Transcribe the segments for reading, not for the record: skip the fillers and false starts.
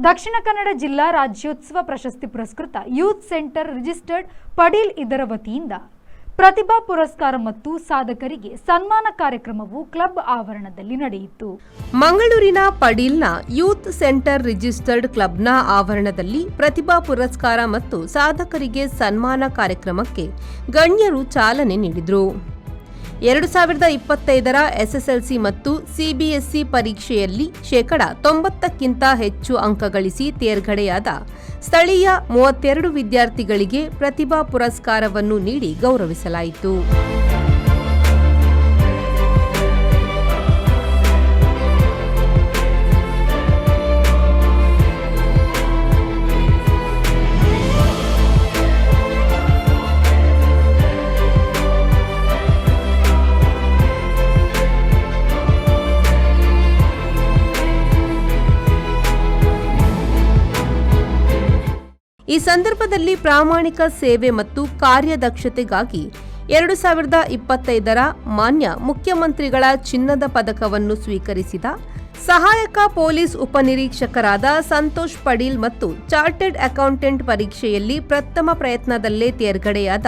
ದಕ್ಷಿಣ ಕನ್ನಡ ಜಿಲ್ಲಾ ರಾಜ್ಯೋತ್ಸವ ಪ್ರಶಸ್ತಿ ಪುರಸ್ಕೃತ ಯೂತ್ ಸೆಂಟರ್ ರಿಜಿಸ್ಟರ್ಡ್ ಪಡೀಲ್ ಇದರ ವತಿಯಿಂದ ಪ್ರತಿಭಾ ಪುರಸ್ಕಾರ ಮತ್ತು ಸಾಧಕರಿಗೆ ಸನ್ಮಾನ ಕಾರ್ಯಕ್ರಮವು ಕ್ಲಬ್ ಆವರಣದಲ್ಲಿ ನಡೆಯಿತು. ಮಂಗಳೂರಿನ ಪಡೀಲ್ನ ಯೂತ್ ಸೆಂಟರ್ ರಿಜಿಸ್ಟರ್ಡ್ ಕ್ಲಬ್ನ ಆವರಣದಲ್ಲಿ ಪ್ರತಿಭಾ ಪುರಸ್ಕಾರ ಮತ್ತು ಸಾಧಕರಿಗೆ ಸನ್ಮಾನ ಕಾರ್ಯಕ್ರಮಕ್ಕೆ ಗಣ್ಯರು ಚಾಲನೆ ನೀಡಿದರು. 2025ರ ಎಸ್ಎಸ್ಎಲ್ಸಿ ಮತ್ತು ಸಿಬಿಎಸ್ಇ ಪರೀಕ್ಷೆಯಲ್ಲಿ 90%ಕ್ಕಿಂತ ಹೆಚ್ಚು ಅಂಕ ಗಳಿಸಿ ತೇರ್ಗಡೆಯಾದ ಸ್ಥಳೀಯ 32 ವಿದ್ಯಾರ್ಥಿಗಳಿಗೆ ಪ್ರತಿಭಾ ಪುರಸ್ಕಾರವನ್ನು ನೀಡಿ ಗೌರವಿಸಲಾಯಿತು. ಈ ಸಂದರ್ಭದಲ್ಲಿ ಪ್ರಾಮಾಣಿಕ ಸೇವೆ ಮತ್ತು ಕಾರ್ಯದಕ್ಷತೆಗಾಗಿ 2025ರ ಮಾನ್ಯ ಮುಖ್ಯಮಂತ್ರಿಗಳ ಚಿನ್ನದ ಪದಕವನ್ನು ಸ್ವೀಕರಿಸಿದ ಸಹಾಯಕ ಪೊಲೀಸ್ ಉಪನಿರೀಕ್ಷಕರಾದ ಸಂತೋಷ್ ಪಡೀಲ್ ಮತ್ತು ಚಾರ್ಟೆಡ್ ಅಕೌಂಟೆಂಟ್ ಪರೀಕ್ಷೆಯಲ್ಲಿ ಪ್ರಥಮ ಪ್ರಯತ್ನದಲ್ಲೇ ತೇರ್ಗಡೆಯಾದ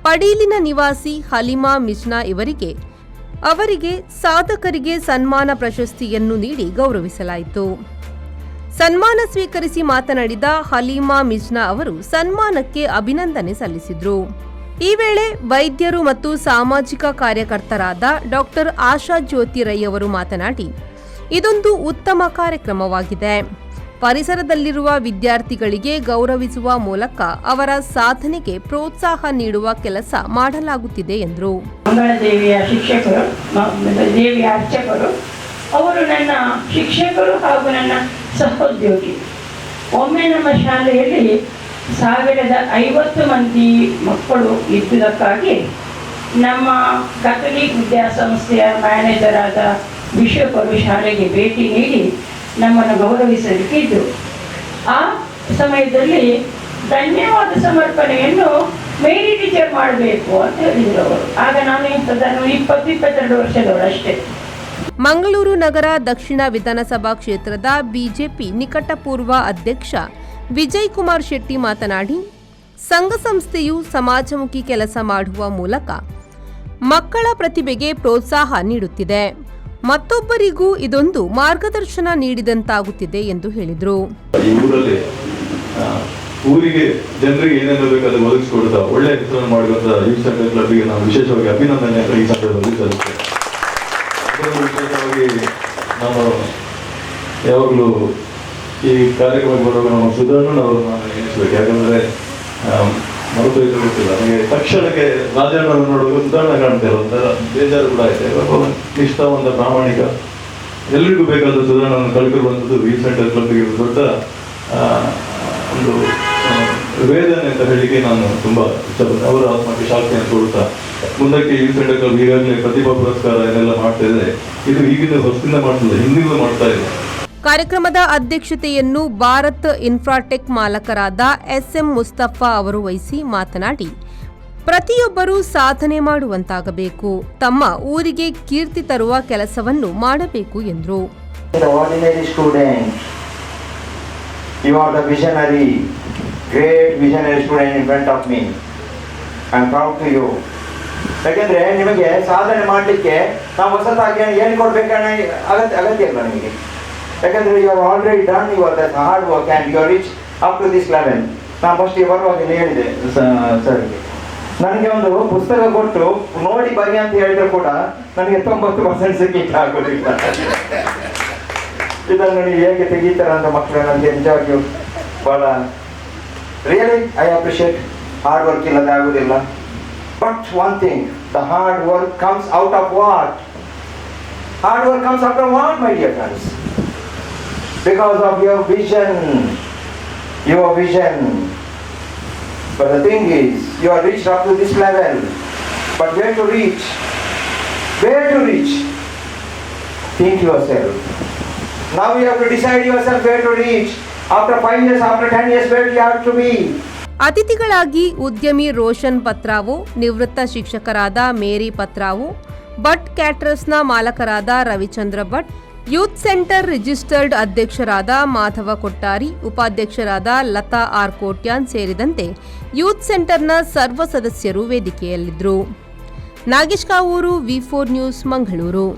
ಪಡೀಲಿನ ನಿವಾಸಿ ಹಲೀಮಾ ಮಿಜ್ನಾ ಅವರಿಗೆ ಸಾಧಕರಿಗೆ ಸನ್ಮಾನ ಪ್ರಶಸ್ತಿಯನ್ನು ನೀಡಿ ಗೌರವಿಸಲಾಯಿತು. ಸನ್ಮಾನ ಸ್ವೀಕರಿಸಿ ಮಾತನಾಡಿದ ಹಲೀಮಾ ಮಿಜ್ನಾ ಅವರು ಸನ್ಮಾನಕ್ಕೆ ಅಭಿನಂದನೆ ಸಲ್ಲಿಸಿದರು. ಈ ವೇಳೆ ವೈದ್ಯರು ಮತ್ತು ಸಾಮಾಜಿಕ ಕಾರ್ಯಕರ್ತರಾದ ಡಾಕ್ಟರ್ ಆಶಾ ಜ್ಯೋತಿ ರೈ ಅವರು ಮಾತನಾಡಿ, ಇದೊಂದು ಉತ್ತಮ ಕಾರ್ಯಕ್ರಮವಾಗಿದೆ. ಪರಿಸರದಲ್ಲಿರುವ ವಿದ್ಯಾರ್ಥಿಗಳಿಗೆ ಗೌರವಿಸುವ ಮೂಲಕ ಅವರ ಸಾಧನೆಗೆ ಪ್ರೋತ್ಸಾಹ ನೀಡುವ ಕೆಲಸ ಮಾಡಲಾಗುತ್ತಿದೆ ಎಂದರು. ಅವರು ನನ್ನ ಶಿಕ್ಷಕರು ಹಾಗೂ ನನ್ನ ಸಹೋದ್ಯೋಗಿ. ಒಮ್ಮೆ ನಮ್ಮ ಶಾಲೆಯಲ್ಲಿ 1050 ಮಂದಿ ಮಕ್ಕಳು ಇದ್ದುದಕ್ಕಾಗಿ ನಮ್ಮ ಕ್ಯಾಥಲಿಕ್ ವಿದ್ಯಾಸಂಸ್ಥೆಯ ಮ್ಯಾನೇಜರ್ ಆದ ಬಿಷಪರು ಶಾಲೆಗೆ ಭೇಟಿ ನೀಡಿ ನಮ್ಮನ್ನು ಗೌರವಿಸಲಿಕ್ಕಿದ್ದು. ಆ ಸಮಯದಲ್ಲಿ ಧನ್ಯವಾದ ಸಮರ್ಪಣೆಯನ್ನು ಮೇರಿ ಟೀಚರ್ ಮಾಡಬೇಕು ಅಂತ ಹೇಳಿದರು ಅವರು. ಆಗ ನಾನು 22 ವರ್ಷದವರಷ್ಟೇ. ಮಂಗಳೂರು ನಗರ ದಕ್ಷಿಣ ವಿಧಾನಸಭಾ ಕ್ಷೇತ್ರದ ಬಿಜೆಪಿ ನಿಕಟಪೂರ್ವ ಅಧ್ಯಕ್ಷ ವಿಜಯ್ ಕುಮಾರ್ ಶೆಟ್ಟಿ ಮಾತನಾಡಿ, ಸಂಘ ಸಂಸ್ಥೆಯು ಸಮಾಜಮುಖಿ ಕೆಲಸ ಮಾಡುವ ಮೂಲಕ ಮಕ್ಕಳ ಪ್ರತಿಭೆಗೆ ಪ್ರೋತ್ಸಾಹ ನೀಡುತ್ತಿದೆ. ಮತ್ತೊಬ್ಬರಿಗೂ ಇದೊಂದು ಮಾರ್ಗದರ್ಶನ ನೀಡಿದಂತಾಗುತ್ತಿದೆ ಎಂದು ಹೇಳಿದರು. ಊರಿಗೆ ಜನರಿಗೆ ಏನೇನು ಬೇಕಾದ್ರೆ ಒದಗಿಸಿಕೊಡ್ತಾ ಒಳ್ಳೆಯ ಕೆಲಸ ಮಾಡುವಂತ ಯೂತ್ ಸೆಂಟರ್ ಕ್ಲಬ್ಗೆ ನಾವು ವಿಶೇಷವಾಗಿ ಅಭಿನಂದನೆ ಈ ಸಂದರ್ಭದಲ್ಲಿ ಸಲ್ಲಿಸ್ತೇವೆ. ವಿಶೇಷವಾಗಿ ನಾನು ಯಾವಾಗಲೂ ಈ ಕಾರ್ಯಕ್ರಮಕ್ಕೆ ಬರುವಾಗ ನಮ್ಮ ಸುಧಾರಣ ಅವರು ನಾನು ಎನಿಸ್ಬೇಕು. ಯಾಕಂದರೆ ಮರುಪೈಸಲು ಗೊತ್ತಿಲ್ಲ ನನಗೆ ತಕ್ಷಣಕ್ಕೆ ರಾಜಣ್ಣವನ್ನು ನೋಡುವಾಗ ಸುಧಾರಣ ಕಾಣ್ತೇವೆ, ಒಂಥರ ಬೇಜಾರು ಕೂಡ ಆಯ್ತು. ನಿಷ್ಠಾವಂತ ಪ್ರಾಮಾಣಿಕ ಎಲ್ರಿಗೂ ಬೇಕಾದ ಸುಧಾರಣವನ್ನು ಕಲ್ತಿರುವಂಥದ್ದು ಯೂತ್ ಸೆಂಟರ್ ಕ್ಲಬ್ಗೆ ದೊಡ್ಡ ಒಂದು ವೇದನೆ ಅಂತ ಹೇಳಿಕೆ ನಾನು ತುಂಬ ಇಷ್ಟಪಡ್ತೇನೆ. ಅವರ ಆತ್ಮಕ್ಕೆ ಶಾಂತಿಯನ್ನು ಕೊಡುತ್ತಾ ಮುಂದಕ್ಕೆ ಯೂತ್ ಸೆಂಟರ್ ಕ್ಲಬ್ ಈಗಾಗಲೇ ಪ್ರತಿಭಾ ಪುರಸ್ಕಾರ ಇದೆಲ್ಲ ಮಾಡ್ತಾ ಇದೆ. ಇದು ಈಗಿನ ಹೊಸದಿಂದ ಮಾಡ್ತಿಲ್ಲ, ಹಿಂದಿಗೂ ಮಾಡ್ತಾ ಇದೆ. ಕಾರ್ಯಕ್ರಮದ ಅಧ್ಯಕ್ಷತೆಯನ್ನು ಭಾರತ್ ಇನ್ಫ್ರಾಟೆಕ್ ಮಾಲಕರಾದ ಎಸ್ಎಂ ಮುಸ್ತಫಾ ಅವರು ವಹಿಸಿ ಮಾತನಾಡಿ, ಪ್ರತಿಯೊಬ್ಬರೂ ಸಾಧನೆ ಮಾಡುವಂತಾಗಬೇಕು, ತಮ್ಮ ಊರಿಗೆ ಕೀರ್ತಿ ತರುವ ಕೆಲಸವನ್ನು ಮಾಡಬೇಕು ಎಂದರು. You are the visionary, great visionary student in front of me. I am proud to you. ಯಾಕೆಂದರೆ ನಿಮಗೆ ಸಾಧನೆ ಮಾಡಲಿಕ್ಕೆ ನಾವು ಹೊಸದಾಗಿ ಏನು ಕೊಡಬೇಕನ್ನ ಅಗತ್ಯ ಇಲ್ಲ ನಿಮಗೆ. ಯಾಕೆಂದರೆ you are already done your that hard work and you are reach up to this level. ನಾನು ಫಸ್ಟಿಗೆ ಬರುವಾಗ ಹೇಳಿದೆ ಸರ್ಗೆ, ನನಗೆ ಒಂದು ಪುಸ್ತಕ ಕೊಟ್ಟು ನೋಡಿ ಬನ್ನಿ ಅಂತ ಹೇಳಿದ್ರು ಕೂಡ ನನಗೆ 90% ಸಿಕ್ಕಿತ್ತು ಆಗೋದಿಲ್ಲ. ಇದನ್ನು ನೀವು ಹೇಗೆ ತೆಗೀತಾರ ಅಂತ ಮಕ್ಕಳು ನನಗೆ ನಿಜವಾಗಿಯೂ ಭಾಳ really I appreciate. Hard work ಇಲ್ಲದೆ ಆಗುವುದಿಲ್ಲ. But one thing, the hard work comes out of what? Hard work comes out of what, my dear friends? Because of your vision. But the thing is, you are reached up to this level. But where to reach? Think yourself. Now you have to decide yourself where to reach. After 5 years, after 10 years, where you have to be. ಅತಿಥಿಗಳಾಗಿ ಉದ್ಯಮಿ ರೋಷನ್ ಪತ್ರಾವು, ನಿವೃತ್ತ ಶಿಕ್ಷಕರಾದ Mary Patrao, Bhat ಕ್ಯಾಟರರ್ಸ್ನ ಮಾಲಕರಾದ Ravichandra Bhat, youth centre registered ಅಧ್ಯಕ್ಷರಾದ ಮಾಧವ ಕೊಟ್ಟಾರಿ, ಉಪಾಧ್ಯಕ್ಷರಾದ Lata R Kotian ಸೇರಿದಂತೆ youth ಸೆಂಟರ್ನ ಸರ್ವ ಸದಸ್ಯರು ವೇದಿಕೆಯಲ್ಲಿದ್ದರು. ನಾಗೇಶ್ ಕಾವೂರು, ವಿ4 ನ್ಯೂಸ್, ಮಂಗಳೂರು.